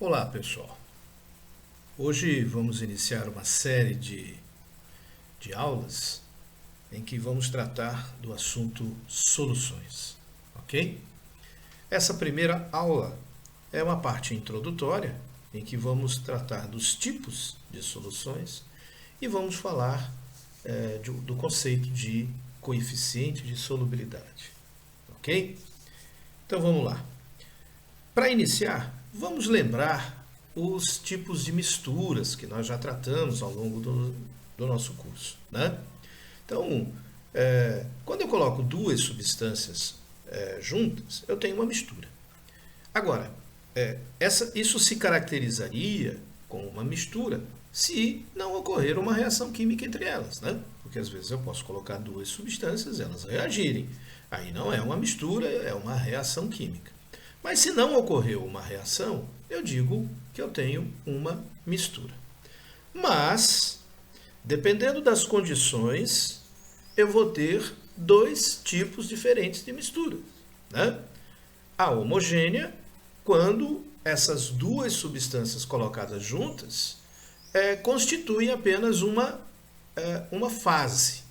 Olá, pessoal. Hoje vamos iniciar uma série de aulas em que vamos tratar do assunto soluções, ok? Essa primeira aula é uma parte introdutória em que vamos tratar dos tipos de soluções e vamos falar do conceito de coeficiente de solubilidade, ok? Então vamos lá. Para iniciar, vamos lembrar os tipos de misturas que nós já tratamos ao longo do nosso curso, né? Então, quando eu coloco duas substâncias juntas, eu tenho uma mistura. Agora, isso se caracterizaria como uma mistura se não ocorrer uma reação química entre elas, né? Porque às vezes eu posso colocar duas substâncias, elas reagirem. Aí não é uma mistura, é uma reação química. Mas se não ocorreu uma reação, eu digo que eu tenho uma mistura. Mas, dependendo das condições, eu vou ter dois tipos diferentes de mistura, né? A homogênea, quando essas duas substâncias colocadas juntas constituem apenas uma fase,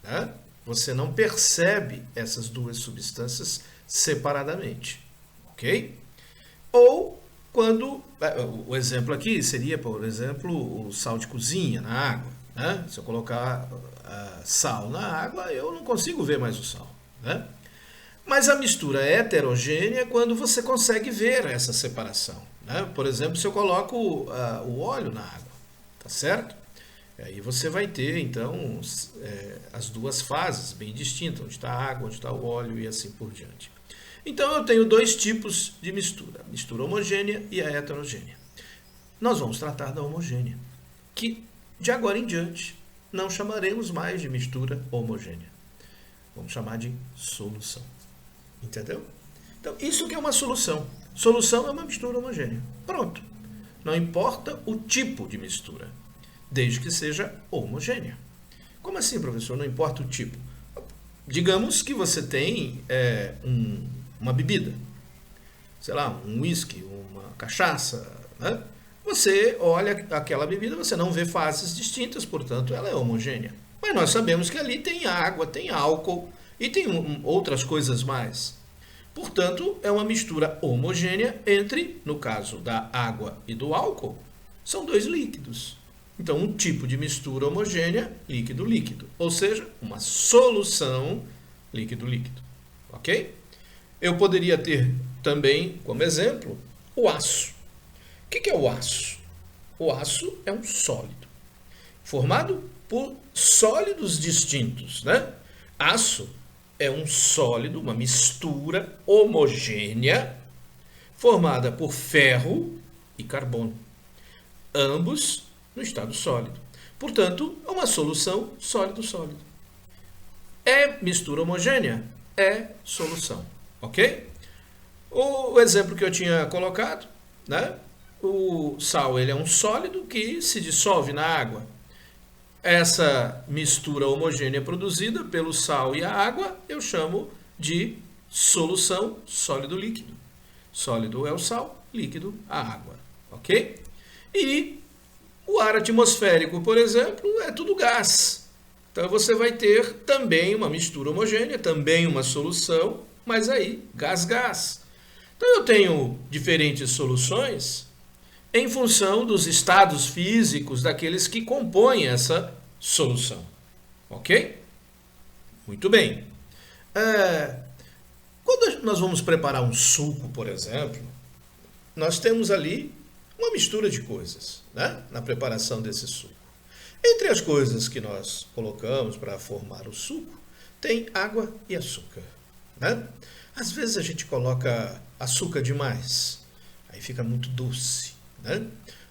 né? Você não percebe essas duas substâncias separadamente. Ok? Ou quando, o exemplo aqui seria, por exemplo, o sal de cozinha na água, né? Se eu colocar sal na água, eu não consigo ver mais o sal, né? Mas a mistura é heterogênea quando você consegue ver essa separação, né? Por exemplo, se eu coloco o óleo na água, tá certo? Aí você vai ter, então, as duas fases bem distintas, onde está a água, onde está o óleo e assim por diante. Então, eu tenho dois tipos de mistura, a mistura homogênea e a heterogênea. Nós vamos tratar da homogênea, que de agora em diante não chamaremos mais de mistura homogênea. Vamos chamar de solução. Entendeu? Então, isso que é uma solução. Solução é uma mistura homogênea. Pronto. Não importa o tipo de mistura, desde que seja homogênea. Como assim, professor? Não importa o tipo. Digamos que você tem uma bebida, sei lá, um uísque, uma cachaça, né? Você olha aquela bebida, você não vê fases distintas, portanto, ela é homogênea. Mas nós sabemos que ali tem água, tem álcool e tem outras coisas mais. Portanto, é uma mistura homogênea entre, no caso da água e do álcool, são dois líquidos. Então, um tipo de mistura homogênea, líquido-líquido. Ou seja, uma solução líquido-líquido. Ok? Eu poderia ter também, como exemplo, o aço. O que é o aço? O aço é um sólido, formado por sólidos distintos, né? Aço é um sólido, uma mistura homogênea, formada por ferro e carbono, ambos no estado sólido. Portanto, é uma solução sólido-sólido. É mistura homogênea? É solução. Ok? O exemplo que eu tinha colocado, né? O sal ele é um sólido que se dissolve na água. Essa mistura homogênea produzida pelo sal e a água eu chamo de solução sólido-líquido. Sólido é o sal, líquido a água. Ok? E o ar atmosférico, por exemplo, é tudo gás. Então você vai ter também uma mistura homogênea, também uma solução, mas aí gás-gás. Então eu tenho diferentes soluções em função dos estados físicos daqueles que compõem essa solução. Ok? Muito bem. Quando nós vamos preparar um suco, por exemplo, nós temos ali uma mistura de coisas, né, na preparação desse suco. Entre as coisas que nós colocamos para formar o suco, tem água e açúcar, né? Às vezes a gente coloca açúcar demais, aí fica muito doce, né?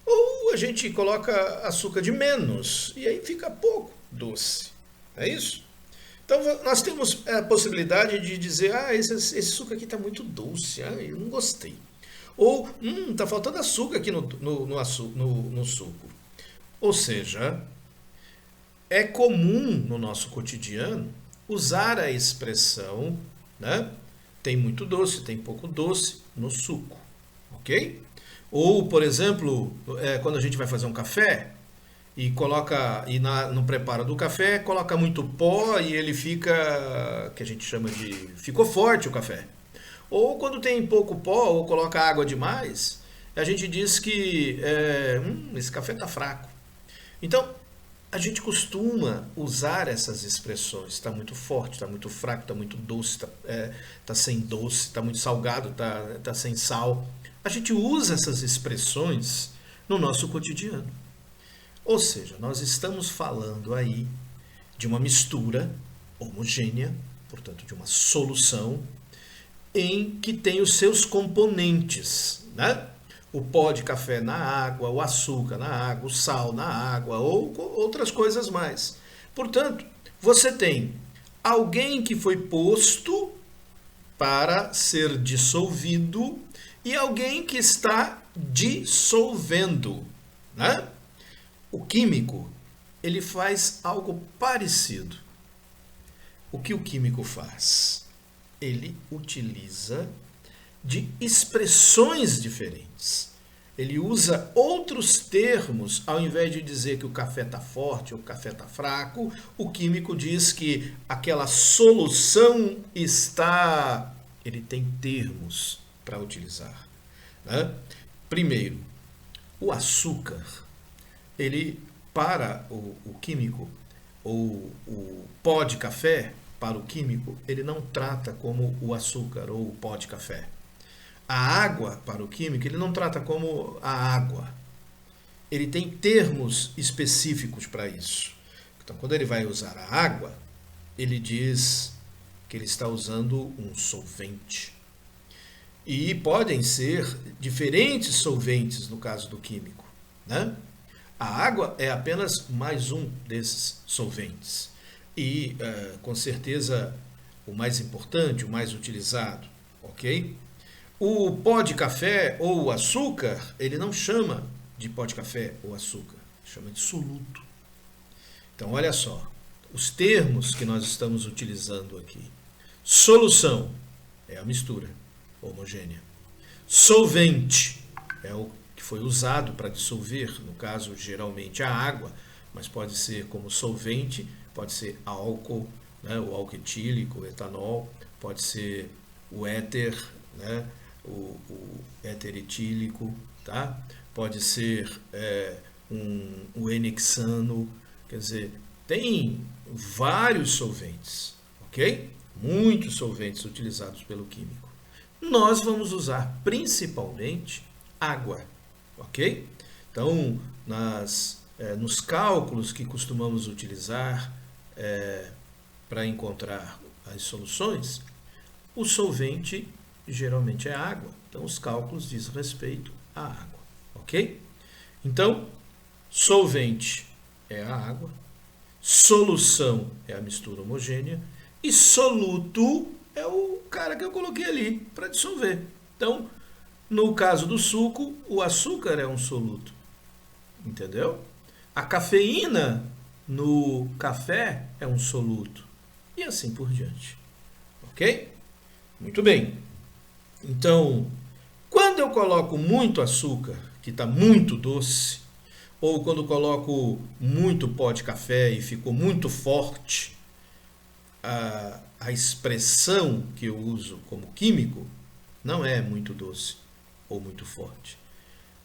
Ou a gente coloca açúcar de menos, e aí fica pouco doce, é isso? Então nós temos a possibilidade de dizer, esse suco aqui está muito doce, eu não gostei. Ou, está faltando açúcar aqui no suco. Ou seja, é comum no nosso cotidiano usar a expressão, né? Tem muito doce, tem pouco doce no suco, ok? Ou, por exemplo, quando a gente vai fazer um café e coloca no preparo do café, coloca muito pó e ele fica, que a gente chama de, ficou forte o café. Ou quando tem pouco pó ou coloca água demais, a gente diz que esse café está fraco. Então, a gente costuma usar essas expressões. Está muito forte, está muito fraco, está muito doce, está sem doce, está muito salgado, está sem sal. A gente usa essas expressões no nosso cotidiano. Ou seja, nós estamos falando aí de uma mistura homogênea, portanto, de uma solução em que tem os seus componentes, né? O pó de café na água, o açúcar na água, o sal na água ou outras coisas mais. Portanto, você tem alguém que foi posto para ser dissolvido e alguém que está dissolvendo, né? O químico, ele faz algo parecido. O que o químico faz? Ele utiliza de expressões diferentes. Ele usa outros termos, ao invés de dizer que o café está forte ou o café está fraco, o químico diz que aquela solução está... Ele tem termos para utilizar, né? Primeiro, o açúcar, ele, para o químico, ou o pó de café, para o químico, ele não trata como o açúcar ou o pó de café. A água, para o químico, ele não trata como a água. Ele tem termos específicos para isso. Então, quando ele vai usar a água, ele diz que ele está usando um solvente. E podem ser diferentes solventes no caso do químico, né? A água é apenas mais um desses solventes. E, com certeza, o mais importante, o mais utilizado, ok? O pó de café ou o açúcar, ele não chama de pó de café ou açúcar, chama de soluto. Então, olha só, os termos que nós estamos utilizando aqui. Solução é a mistura homogênea. Solvente é o que foi usado para dissolver, no caso, geralmente a água, mas pode ser como solvente, pode ser álcool, né, o álcool etílico, o etanol, pode ser o éter, né, o éter etílico, tá? Pode ser o N-hexano, quer dizer, tem vários solventes, ok? Muitos solventes utilizados pelo químico. Nós vamos usar principalmente água, ok? Então, nos cálculos que costumamos utilizar para encontrar as soluções, o solvente geralmente é água. Então, os cálculos dizem respeito à água, ok? Então, solvente é a água, solução é a mistura homogênea e soluto é o cara que eu coloquei ali para dissolver. Então, no caso do suco, o açúcar é um soluto, entendeu? A cafeína no café é um soluto e assim por diante, ok? Muito bem. Então, quando eu coloco muito açúcar, que está muito doce, ou quando coloco muito pó de café e ficou muito forte, a expressão que eu uso como químico não é muito doce ou muito forte.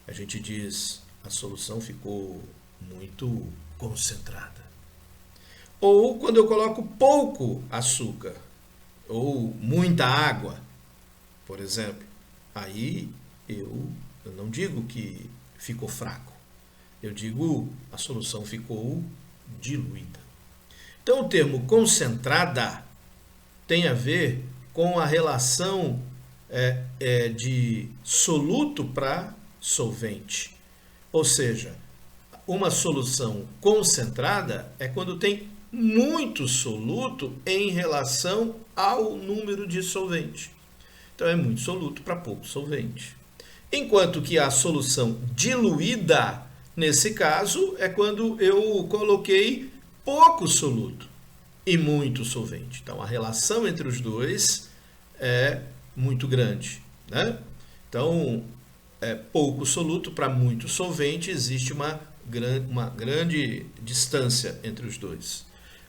A gente diz a solução ficou muito concentrada. Ou quando eu coloco pouco açúcar ou muita água, por exemplo, aí eu não digo que ficou fraco, eu digo a solução ficou diluída. Então o termo concentrada tem a ver com a relação de soluto para solvente. Ou seja, uma solução concentrada é quando tem muito soluto em relação ao número de solvente. Então é muito soluto para pouco solvente. Enquanto que a solução diluída, nesse caso, é quando eu coloquei pouco soluto e muito solvente. Então a relação entre os dois é muito grande, né? Então pouco soluto para muito solvente, existe uma grande distância entre os dois.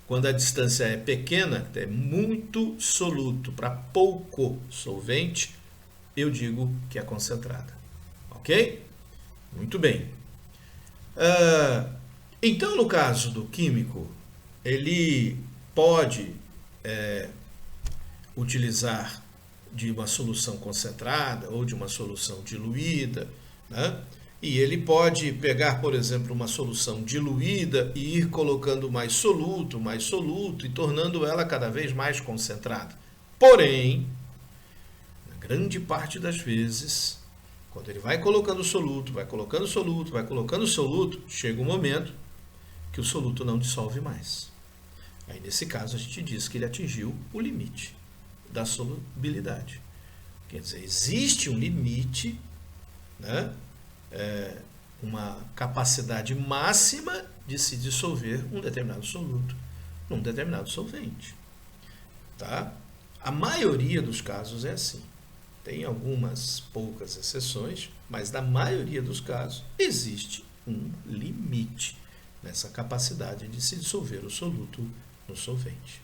Quando a distância é pequena, é muito soluto para pouco solvente, eu digo que é concentrada. Ok? Muito bem. Então, no caso do químico, ele pode utilizar de uma solução concentrada ou de uma solução diluída, né? E ele pode pegar, por exemplo, uma solução diluída e ir colocando mais soluto e tornando ela cada vez mais concentrada. Porém, na grande parte das vezes, quando ele vai colocando soluto, chega um momento que o soluto não dissolve mais. Aí, nesse caso, a gente diz que ele atingiu o limite da solubilidade. Quer dizer, existe um limite, né? Uma capacidade máxima de se dissolver um determinado soluto num determinado solvente. Tá? A maioria dos casos é assim. Tem algumas poucas exceções, mas na maioria dos casos existe um limite nessa capacidade de se dissolver o soluto no solvente.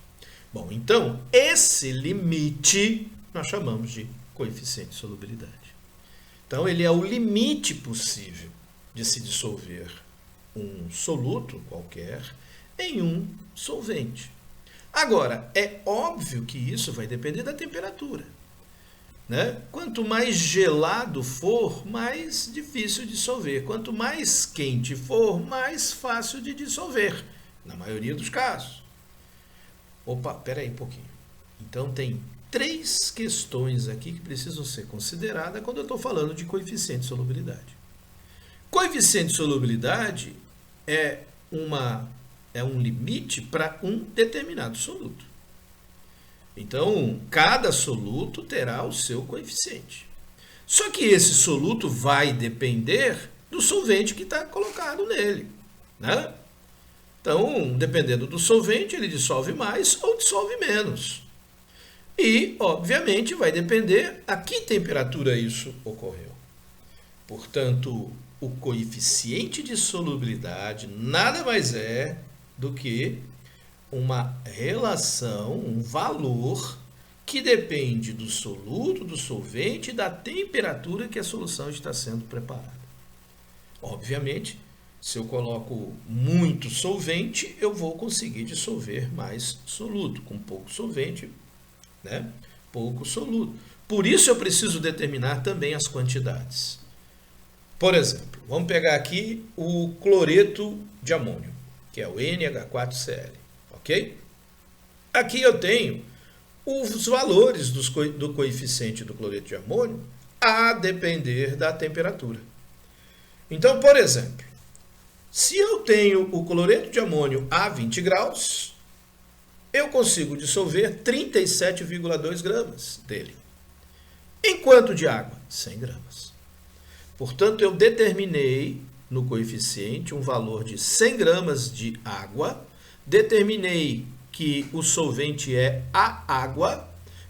Bom, então, esse limite nós chamamos de coeficiente de solubilidade. Então, ele é o limite possível de se dissolver um soluto qualquer em um solvente. Agora, é óbvio que isso vai depender da temperatura, né? Quanto mais gelado for, mais difícil de dissolver. Quanto mais quente for, mais fácil de dissolver, na maioria dos casos. Opa, espera aí um pouquinho. Então, tem 3 questões aqui que precisam ser consideradas quando eu estou falando de coeficiente de solubilidade. Coeficiente de solubilidade é um limite para um determinado soluto. Então, cada soluto terá o seu coeficiente. Só que esse soluto vai depender do solvente que está colocado nele, né? Então, dependendo do solvente, ele dissolve mais ou dissolve menos. E, obviamente, vai depender a que temperatura isso ocorreu. Portanto, o coeficiente de solubilidade nada mais é do que uma relação, um valor que depende do soluto, do solvente e da temperatura que a solução está sendo preparada. Obviamente, se eu coloco muito solvente, eu vou conseguir dissolver mais soluto. Com pouco solvente, né? Pouco soluto. Por isso eu preciso determinar também as quantidades. Por exemplo, vamos pegar aqui o cloreto de amônio, que é o NH4Cl, ok? Aqui eu tenho os valores do coeficiente do cloreto de amônio a depender da temperatura. Então, por exemplo, se eu tenho o cloreto de amônio a 20 graus, eu consigo dissolver 37,2 gramas dele. Em quanto de água? 100 gramas. Portanto, eu determinei no coeficiente um valor de 100 gramas de água, determinei que o solvente é a água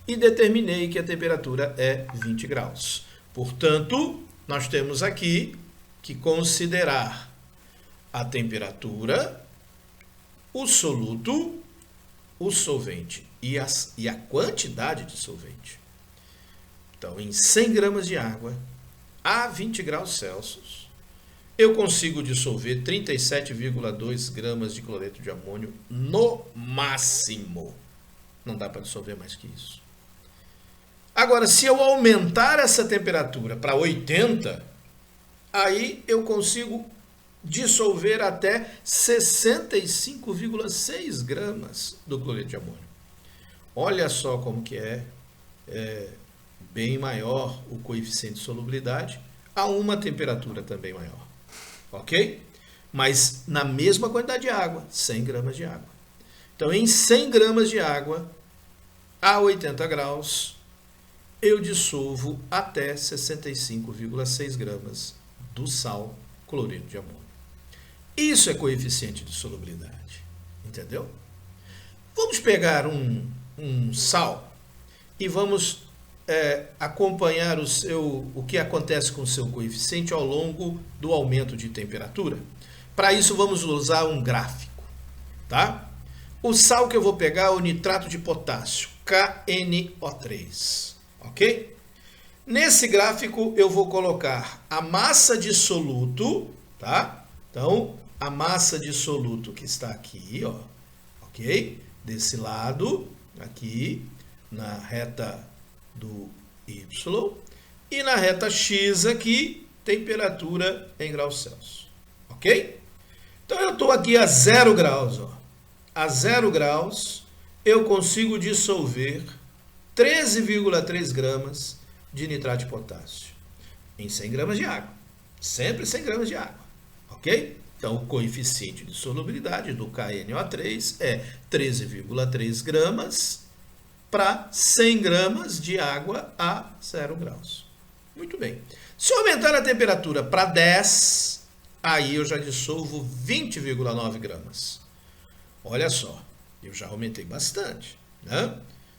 e determinei que a temperatura é 20 graus. Portanto, nós temos aqui que considerar a temperatura, o soluto, o solvente e a quantidade de solvente. Então, em 100 gramas de água, a 20 graus Celsius, eu consigo dissolver 37,2 gramas de cloreto de amônio no máximo. Não dá para dissolver mais que isso. Agora, se eu aumentar essa temperatura para 80, aí eu consigo dissolver até 65,6 gramas do cloreto de amônio. Olha só como que é bem maior o coeficiente de solubilidade a uma temperatura também maior. Ok? Mas na mesma quantidade de água, 100 gramas de água. Então, em 100 gramas de água, a 80 graus, eu dissolvo até 65,6 gramas do sal cloreto de amônio. Isso é coeficiente de solubilidade. Entendeu? Vamos pegar um sal e vamos acompanhar o que acontece com o seu coeficiente ao longo do aumento de temperatura? Para isso, vamos usar um gráfico, tá? O sal que eu vou pegar é o nitrato de potássio, KNO3, ok? Nesse gráfico, eu vou colocar a massa de soluto, tá? Então, a massa de soluto que está aqui, ó, ok? Desse lado, aqui, na reta do Y, e na reta X aqui, temperatura em graus Celsius, ok? Então, eu estou aqui a 0 graus, ó. A 0 graus, eu consigo dissolver 13,3 gramas de nitrato de potássio em 100 gramas de água. Sempre 100 gramas de água, ok? Então, o coeficiente de solubilidade do KNO3 é 13,3 gramas para 100 gramas de água a 0 graus. Muito bem. Se eu aumentar a temperatura para 10, aí eu já dissolvo 20,9 gramas. Olha só, eu já aumentei bastante, né?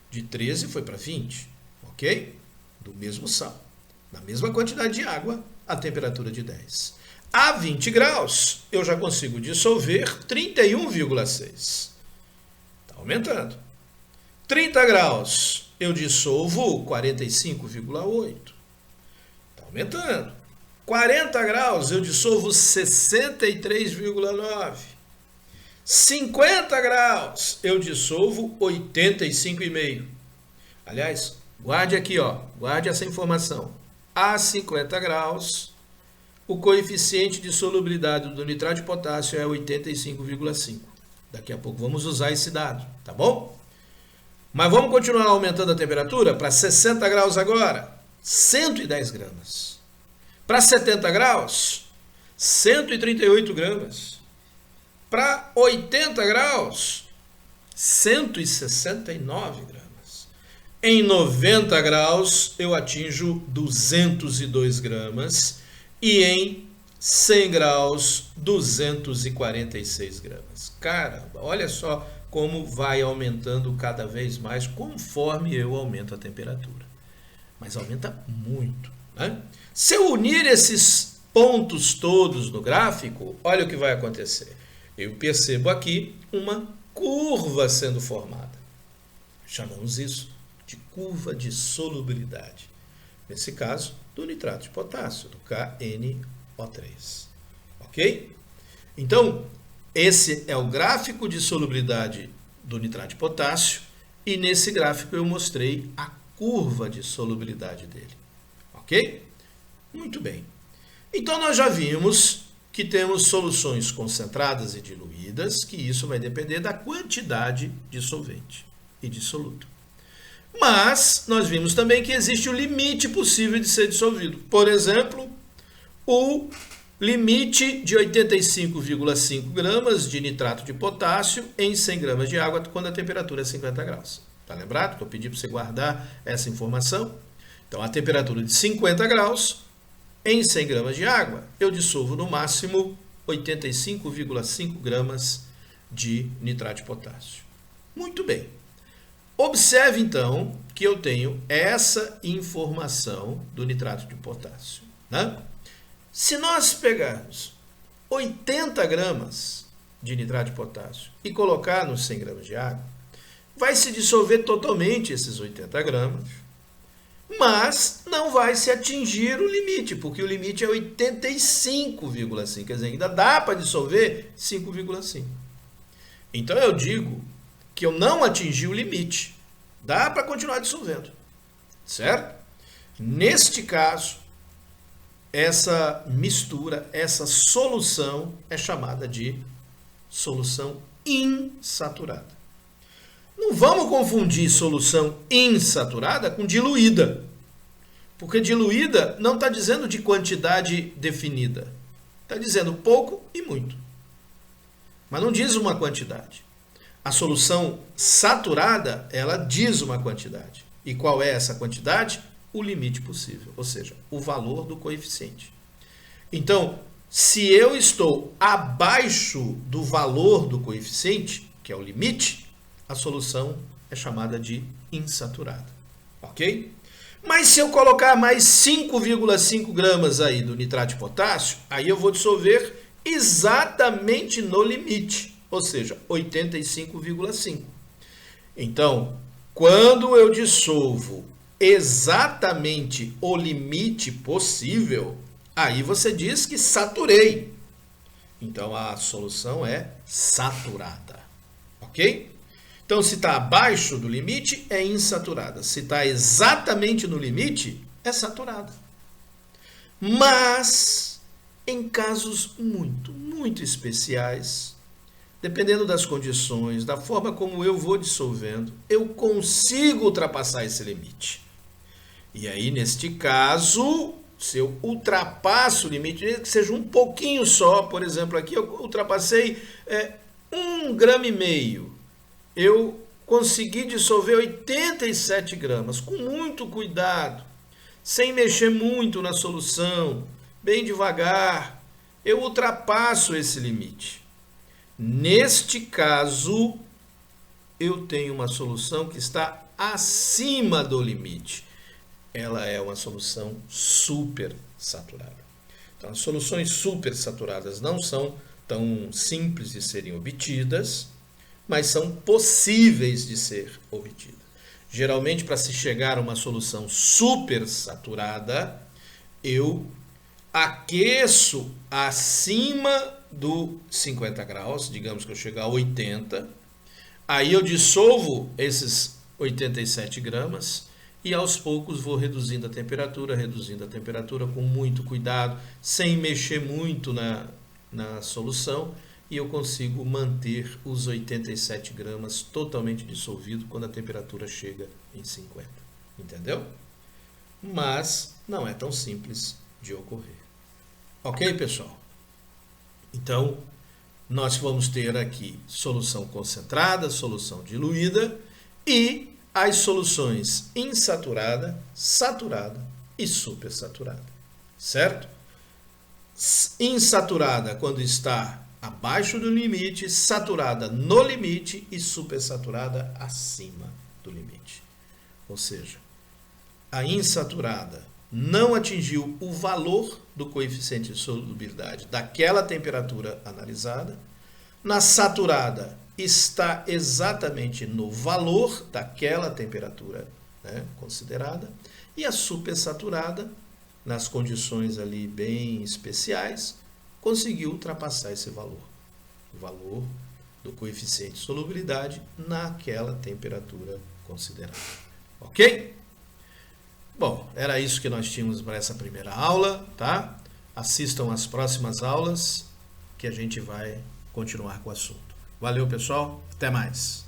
De 13 foi para 20, ok? Do mesmo sal. Na mesma quantidade de água, a temperatura de 10. A 20 graus, eu já consigo dissolver 31,6. Está aumentando. 30 graus, eu dissolvo 45,8. Está aumentando. 40 graus, eu dissolvo 63,9. 50 graus, eu dissolvo 85,5. Aliás, guarde aqui, ó, guarde essa informação. A 50 graus, o coeficiente de solubilidade do nitrato de potássio é 85,5. Daqui a pouco vamos usar esse dado, tá bom? Mas vamos continuar aumentando a temperatura para 60 graus agora, 110 gramas. Para 70 graus, 138 gramas. Para 80 graus, 169 gramas. Em 90 graus, eu atinjo 202 gramas. E em 100 graus, 246 gramas. Caramba, olha só como vai aumentando cada vez mais conforme eu aumento a temperatura. Mas aumenta muito, né? Se eu unir esses pontos todos no gráfico, olha o que vai acontecer. Eu percebo aqui uma curva sendo formada. Chamamos isso de curva de solubilidade. Nesse caso, do nitrato de potássio, do KNO3. Ok? Então, esse é o gráfico de solubilidade do nitrato de potássio e nesse gráfico eu mostrei a curva de solubilidade dele. Ok? Muito bem. Então, nós já vimos que temos soluções concentradas e diluídas, que isso vai depender da quantidade de solvente e de soluto. Mas nós vimos também que existe o limite possível de ser dissolvido. Por exemplo, o limite de 85,5 gramas de nitrato de potássio em 100 gramas de água quando a temperatura é 50 graus. Está lembrado que eu pedi para você guardar essa informação? Então, a temperatura de 50 graus em 100 gramas de água, eu dissolvo no máximo 85,5 gramas de nitrato de potássio. Muito bem. Observe, então, que eu tenho essa informação do nitrato de potássio, né? Se nós pegarmos 80 gramas de nitrato de potássio e colocar nos 100 gramas de água, vai se dissolver totalmente esses 80 gramas, mas não vai se atingir o limite, porque o limite é 85,5, quer dizer, ainda dá para dissolver 5,5. Então eu digo que eu não atingi o limite. Dá para continuar dissolvendo, certo? Neste caso, essa mistura, essa solução é chamada de solução insaturada. Não vamos confundir solução insaturada com diluída, porque diluída não está dizendo de quantidade definida, está dizendo pouco e muito, mas não diz uma quantidade. A solução saturada, ela diz uma quantidade. E qual é essa quantidade? O limite possível, ou seja, o valor do coeficiente. Então, se eu estou abaixo do valor do coeficiente, que é o limite, a solução é chamada de insaturada. Ok? Mas se eu colocar mais 5,5 gramas aí do nitrato de potássio, aí eu vou dissolver exatamente no limite, ou seja, 85,5. Então, quando eu dissolvo exatamente o limite possível, aí você diz que saturei. Então, a solução é saturada, ok? Então, se está abaixo do limite, é insaturada. Se está exatamente no limite, é saturada. Mas, em casos muito especiais, dependendo das condições, da forma como eu vou dissolvendo, eu consigo ultrapassar esse limite. E aí, neste caso, se eu ultrapasso o limite, que seja um pouquinho só, por exemplo, aqui eu ultrapassei 1,5 grama, eu consegui dissolver 87 gramas, com muito cuidado, sem mexer muito na solução, bem devagar, eu ultrapasso esse limite. Neste caso, eu tenho uma solução que está acima do limite. Ela é uma solução super saturada. Então, as soluções super saturadas não são tão simples de serem obtidas, mas são possíveis de ser obtidas. Geralmente, para se chegar a uma solução super saturada, eu aqueço acima do 50 graus, digamos que eu chego a 80, aí eu dissolvo esses 87 gramas e aos poucos vou reduzindo a temperatura com muito cuidado, sem mexer muito na solução, e eu consigo manter os 87 gramas totalmente dissolvido quando a temperatura chega em 50. Entendeu? Mas não é tão simples de ocorrer. Ok, pessoal? Então, nós vamos ter aqui solução concentrada, solução diluída e as soluções insaturada, saturada e supersaturada. Certo? Insaturada quando está abaixo do limite, saturada no limite e supersaturada acima do limite. Ou seja, a insaturada não atingiu o valor do coeficiente de solubilidade daquela temperatura analisada. Na saturada está exatamente no valor daquela temperatura, né, considerada. E a supersaturada, nas condições ali bem especiais, conseguiu ultrapassar esse valor. O valor do coeficiente de solubilidade naquela temperatura considerada. Ok? Bom, era isso que nós tínhamos para essa primeira aula, tá? Assistam às próximas aulas que a gente vai continuar com o assunto. Valeu, pessoal. Até mais.